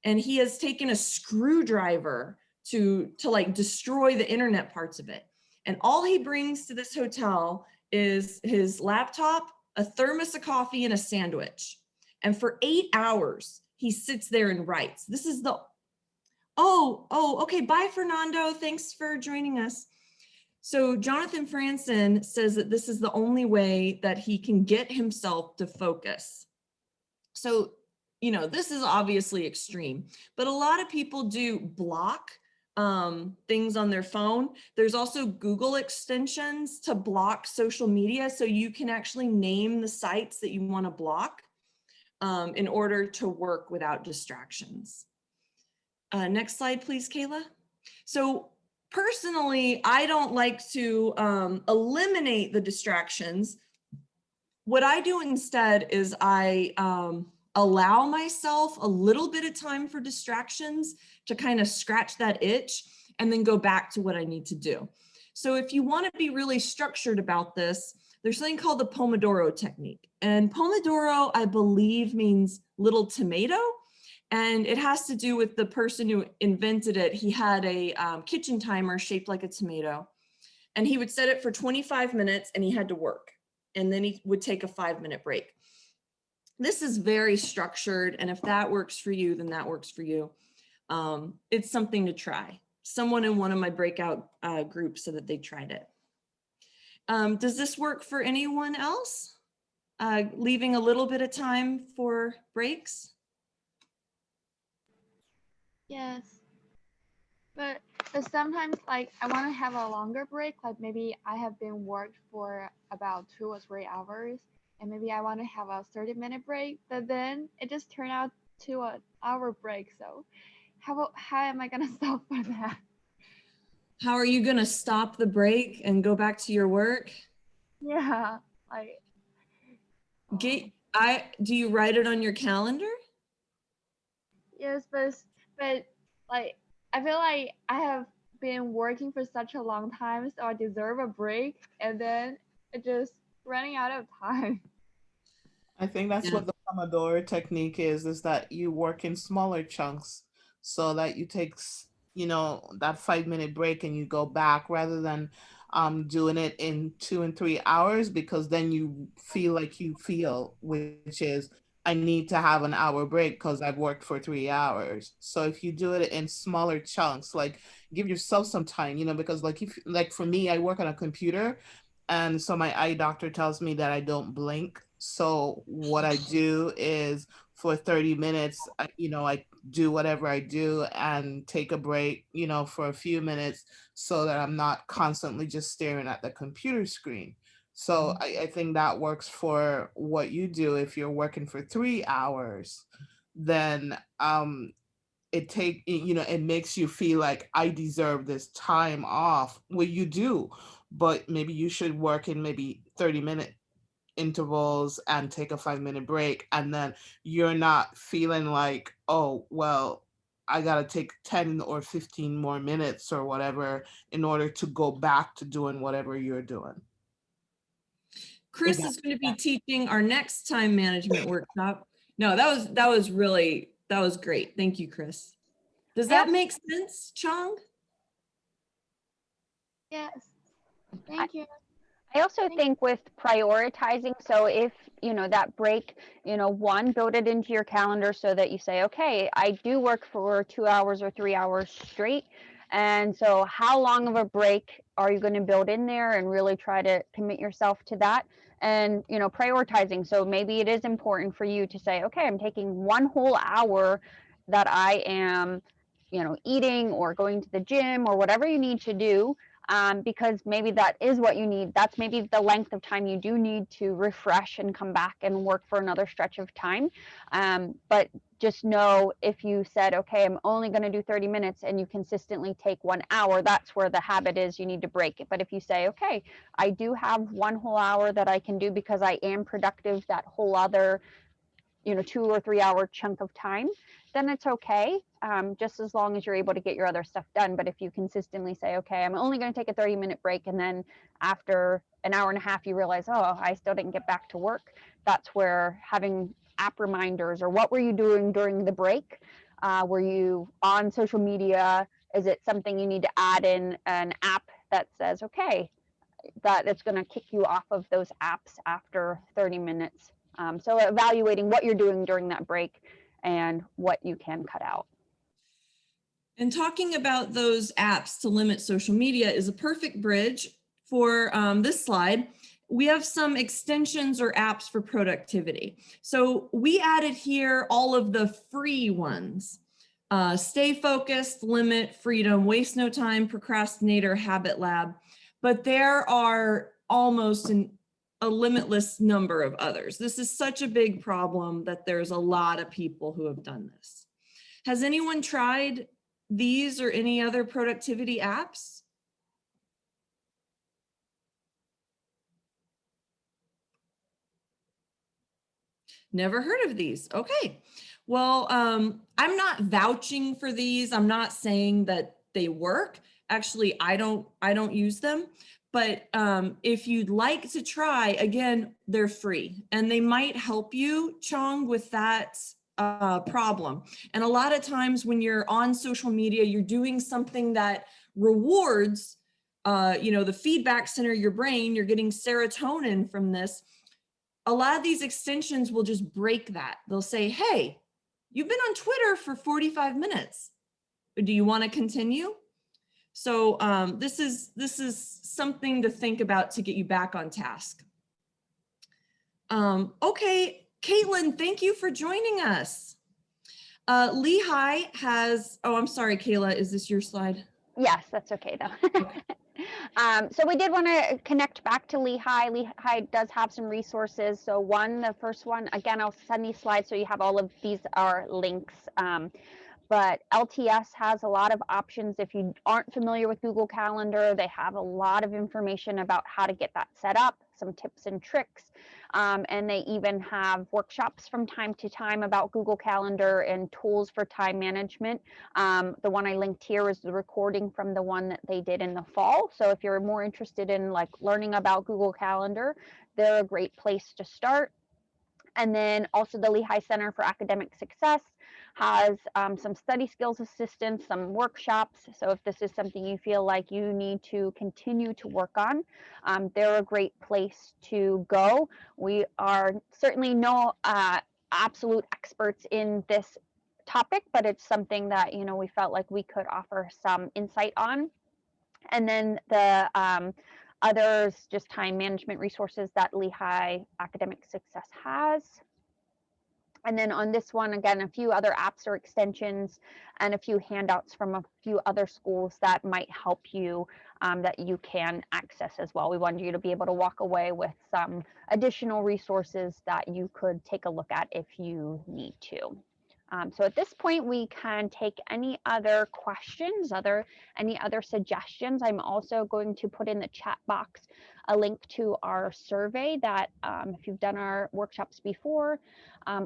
And he has taken a screwdriver to like destroy the internet parts of it. And all he brings to this hotel is his laptop, a thermos of coffee, and a sandwich. And for 8 hours, he sits there and writes. This is the, okay, bye, Fernando. Thanks for joining us. So Jonathan Franzen says that this is the only way that he can get himself to focus. So, this is obviously extreme, but a lot of people do block things on their phone. There's also Google extensions to block social media. So you can actually name the sites that you want to block in order to work without distractions. Next slide, please, Kayla. So personally, I don't like to eliminate the distractions. What I do instead is I allow myself a little bit of time for distractions to kind of scratch that itch and then go back to what I need to do. So if you want to be really structured about this, there's something called the Pomodoro technique. And Pomodoro, I believe, means little tomato. And it has to do with the person who invented it. He had a kitchen timer shaped like a tomato. And he would set it for 25 minutes and he had to work. And then he would take a 5-minute break. This is very structured. And if that works for you, then that works for you. It's something to try. Someone in one of my breakout groups said that they tried it. Does this work for anyone else? Leaving a little bit of time for breaks? Yes. But sometimes like I want to have a longer break. Like maybe I have been worked for about 2 or 3 hours, and maybe I want to have a 30-minute break. But then it just turned out to an hour break. So how am I gonna stop for that? How are you going to stop the break and go back to your work? Yeah, like Do you write it on your calendar? yes, but like I feel like I have been working for such a long time, so I deserve a break, and then it just running out of time. I think that's Yeah. what the Pomodoro technique is that you work in smaller chunks so that you take, that 5-minute break and you go back rather than doing it in 2 and 3 hours, because then you feel like you feel, which is, I need to have an hour break because I've worked for 3 hours. So if you do it in smaller chunks, like give yourself some time, because like for me, I work on a computer, and so my eye doctor tells me that I don't blink. So what I do is for 30 minutes, I do whatever I do and take a break, for a few minutes so that I'm not constantly just staring at the computer screen. So I think that works for what you do. If you're working for 3 hours, then it makes you feel like I deserve this time off. Well, you do, but maybe you should work in maybe 30-minute intervals and take a 5-minute break, and then you're not feeling like, oh well, I gotta take 10 or 15 more minutes or whatever in order to go back to doing whatever you're doing. Chris is going to be teaching our next time management workshop. No, that was great. Thank you, Chris. Does that make sense, Chong? Yes. Thank you. I also think with prioritizing, so if, that break, one, build it into your calendar so that you say, okay, I do work for 2 hours or 3 hours straight. And so how long of a break are you going to build in there, and really try to commit yourself to that? And, prioritizing. So maybe it is important for you to say, okay, I'm taking 1 whole hour that I am, eating or going to the gym or whatever you need to do. Because maybe that is what you need. That's maybe the length of time you do need to refresh and come back and work for another stretch of time. But just know, if you said, okay, I'm only going to do 30 minutes, and you consistently take 1 hour, that's where the habit is. You need to break it. But if you say, okay, I do have 1 whole hour that I can do because I am productive that whole other 2 or 3 hour chunk of time, then it's okay, just as long as you're able to get your other stuff done. But if you consistently say, okay, I'm only going to take a 30-minute break, and then after an hour and a half you realize, oh, I still didn't get back to work, that's where having app reminders, or what were you doing during the break? Were you on social media? Is it something you need to add in an app that says, okay, that it's going to kick you off of those apps after 30 minutes? So evaluating what you're doing during that break and what you can cut out. And talking about those apps to limit social media is a perfect bridge for this slide. We have some extensions or apps for productivity. So we added here all of the free ones. Stay focused, limit, freedom, waste no time, procrastinator, habit lab. But there are almost a limitless number of others. This is such a big problem that there's a lot of people who have done this. Has anyone tried these or any other productivity apps? Never heard of these. Okay. Well, I'm not vouching for these. I'm not saying that they work. Actually, I don't use them. But if you'd like to try, again, they're free and they might help you, Chong, with that problem. And a lot of times when you're on social media, you're doing something that rewards, the feedback center of your brain. You're getting serotonin from this. A lot of these extensions will just break that. They'll say, hey, you've been on Twitter for 45 minutes. Do you want to continue? So this is something to think about to get you back on task. Okay, Caitlin, thank you for joining us. Lehigh has, oh, I'm sorry, Kayla, is this your slide? Yes, that's okay though. So we did want to connect back to Lehigh. Lehigh does have some resources. So the first one, again, I'll send these slides so you have all of these are links. But LTS has a lot of options. If you aren't familiar with Google Calendar, they have a lot of information about how to get that set up, some tips and tricks. And they even have workshops from time to time about Google Calendar and tools for time management. The one I linked here is the recording from the one that they did in the fall. So if you're more interested in like learning about Google Calendar, they're a great place to start. And then also the Lehigh Center for Academic Success has some study skills assistance, some workshops. So if this is something you feel like you need to continue to work on, they're a great place to go. We are certainly no absolute experts in this topic, but it's something that, you know, we felt like we could offer some insight on. And then the others, just time management resources that Lehigh Academic Success has. And then on this one, again, a few other apps or extensions and a few handouts from a few other schools that might help you that you can access as well. We wanted you to be able to walk away with some additional resources that you could take a look at if you need to. So at this point, we can take any other questions, any other suggestions. I'm also going to put in the chat box a link to our survey that if you've done our workshops before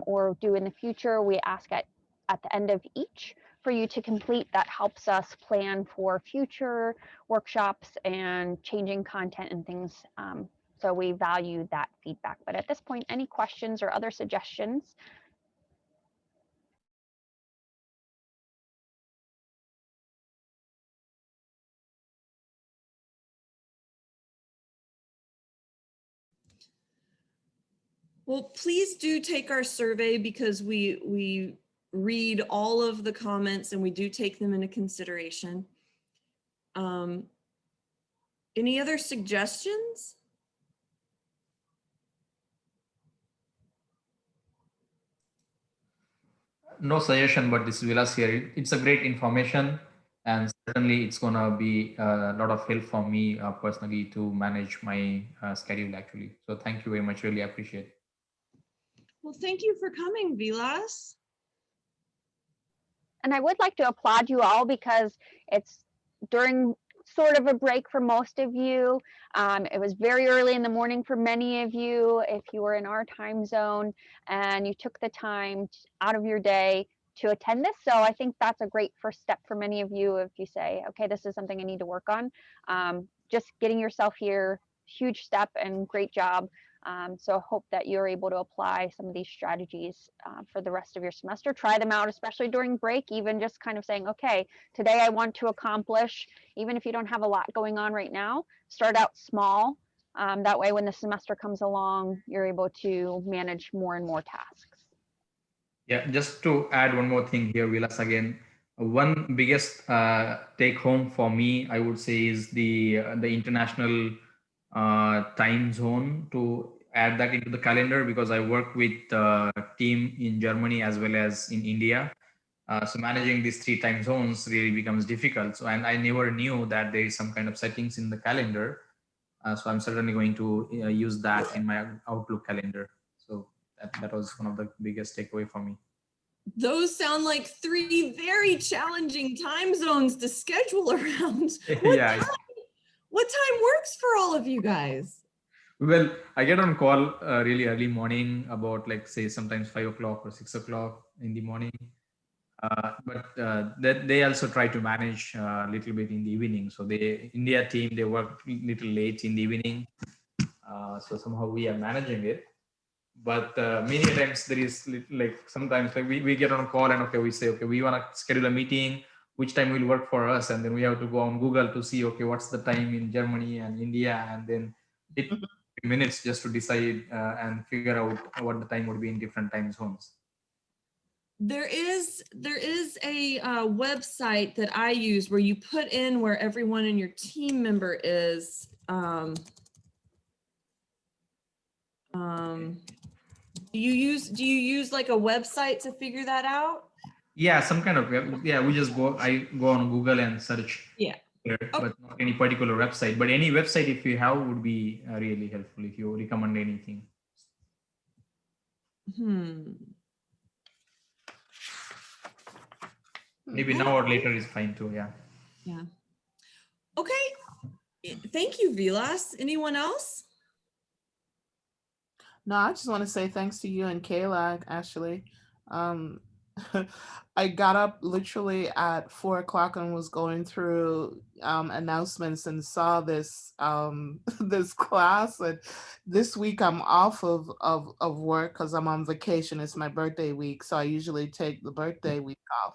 or do in the future, we ask at the end of each for you to complete. That helps us plan for future workshops and changing content and things. So we value that feedback. But at this point, any questions or other suggestions? Well, please do take our survey because we read all of the comments and we do take them into consideration. Any other suggestions? No suggestion, but this is Vilas here. It's a great information, and certainly it's gonna be a lot of help for me personally to manage my schedule actually. So thank you very much. Really appreciate it. Well, thank you for coming, Vilas. And I would like to applaud you all because it's during sort of a break for most of you. It was very early in the morning for many of you if you were in our time zone and you took the time out of your day to attend this. So I think that's a great first step for many of you if you say, okay, this is something I need to work on. Just getting yourself here, huge step and great job. So I hope that you're able to apply some of these strategies for the rest of your semester. Try them out, especially during break, even just kind of saying, okay, today I want to accomplish, even if you don't have a lot going on right now, start out small. That way, when the semester comes along, you're able to manage more and more tasks. Yeah, just to add one more thing here, Vilas, again, one biggest take home for me, I would say, is the international time zone, to add that into the calendar, because I work with a team in Germany as well as in India. So managing these 3 time zones really becomes difficult. So, and I never knew that there is some kind of settings in the calendar. So I'm certainly going to use that in my Outlook calendar. So that was one of the biggest takeaway for me. Those sound like 3 very challenging time zones to schedule around. Yeah. What time works for all of you guys? Well, I get on call really early morning, about like say sometimes 5 o'clock or 6 o'clock in the morning. But they also try to manage a little bit in the evening. So the India team, they work a little late in the evening. So somehow we are managing it. But many times there is like sometimes like we get on a call and okay, we say, okay, we want to schedule a meeting, which time will work for us. And then we have to go on Google to see, okay, what's the time in Germany and India. And then it minutes just to decide and figure out what the time would be in different time zones. There is a website that I use where you put in where everyone in your team member is. Do you use like a website to figure that out? Yeah, some kind of yeah. I go on Google and search. Yeah. Here, Oh. but not any particular website. But any website if you have would be really helpful if you recommend anything. Maybe now or later is fine too. Yeah. Yeah. Okay. Thank you, Vilas. Anyone else? No, I just want to say thanks to you and Kayla, actually. I got up literally at 4 o'clock and was going through announcements and saw this this class. And this week I'm off of work because I'm on vacation. It's my birthday week, so I usually take the birthday week off.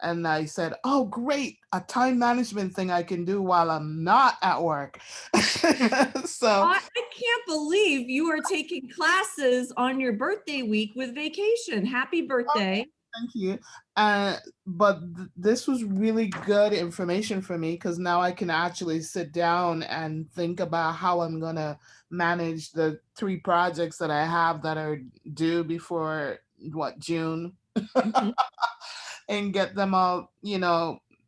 And I said, "Oh, great! A time management thing I can do while I'm not at work." So I can't believe you are taking classes on your birthday week with vacation. Happy birthday. thank you. But this was really good information for me because now I can actually sit down and think about how I'm going to manage the 3 projects that I have that are due before June. And get them all,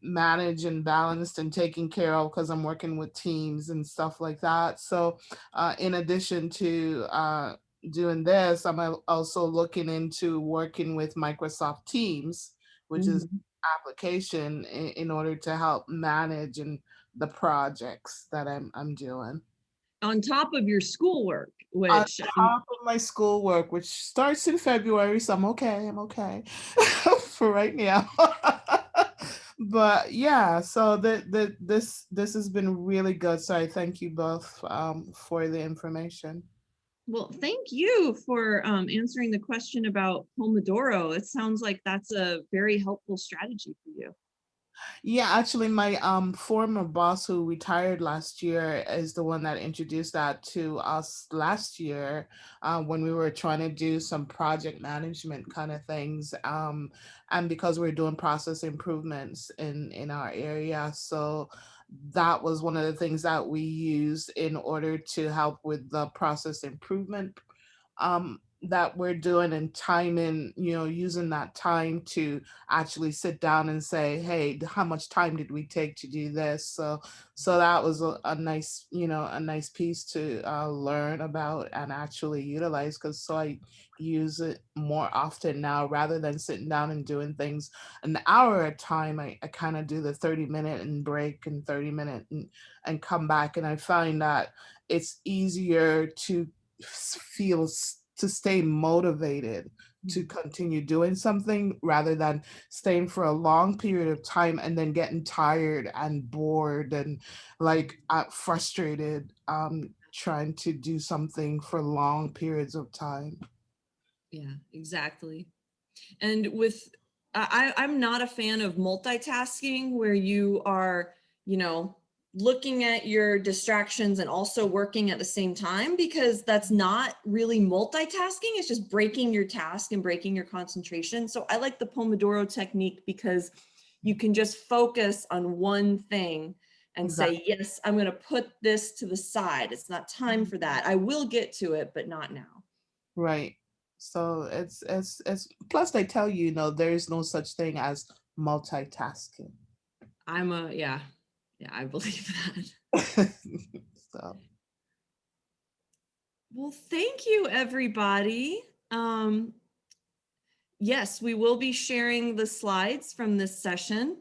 managed and balanced and taken care of because I'm working with teams and stuff like that. So in addition to doing this, I'm also looking into working with Microsoft Teams, which is an application in order to help manage and the projects that I'm doing. On top of your schoolwork, which on top of my schoolwork, which starts in February, so I'm okay for right now. But yeah, so this has been really good. So I thank you both for the information. Well, thank you for answering the question about Pomodoro. It sounds like that's a very helpful strategy for you. Yeah, actually, my former boss who retired last year is the one that introduced that to us last year when we were trying to do some project management kind of things. And because we're doing process improvements in our area, so that was one of the things that we used in order to help with the process improvement that we're doing and timing, using that time to actually sit down and say, hey, how much time did we take to do this? So that was a nice, a nice piece to learn about and actually utilize, because so I use it more often now rather than sitting down and doing things an hour at a time. I kind of do the 30-minute and break and 30-minute and come back. And I find that it's easier to feel to stay motivated to continue doing something rather than staying for a long period of time and then getting tired and bored and frustrated trying to do something for long periods of time. Yeah, exactly. And I'm not a fan of multitasking where you are, looking at your distractions and also working at the same time, because that's not really multitasking. It's just breaking your task and breaking your concentration. So I like the Pomodoro technique because you can just focus on one thing and say, yes, I'm going to put this to the side. It's not time for that. I will get to it, but not now. Right. So it's plus they tell you, there is no such thing as multitasking. Yeah, I believe that. So. Well, thank you, everybody. Yes, we will be sharing the slides from this session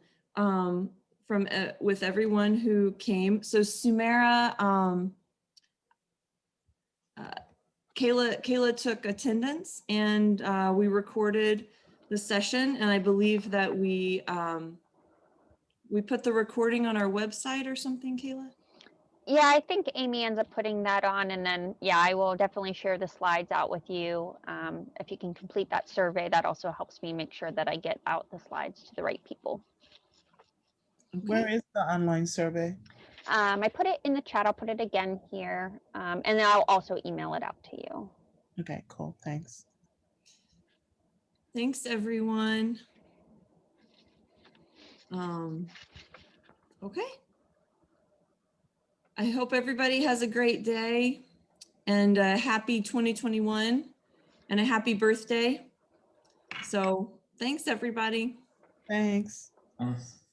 with everyone who came. So Sumera, Kayla took attendance, and we recorded the session, and I believe that we put the recording on our website or something, Kayla? Yeah, I think Amy ends up putting that on, and then, yeah, I will definitely share the slides out with you. If you can complete that survey, that also helps me make sure that I get out the slides to the right people. Okay. Where is the online survey? I put it in the chat. I'll put it again here, and then I'll also email it out to you. Okay, cool. Thanks. Thanks, everyone. Okay. I hope everybody has a great day and a happy 2021 and a happy birthday. So thanks, everybody. Thanks. Thanks.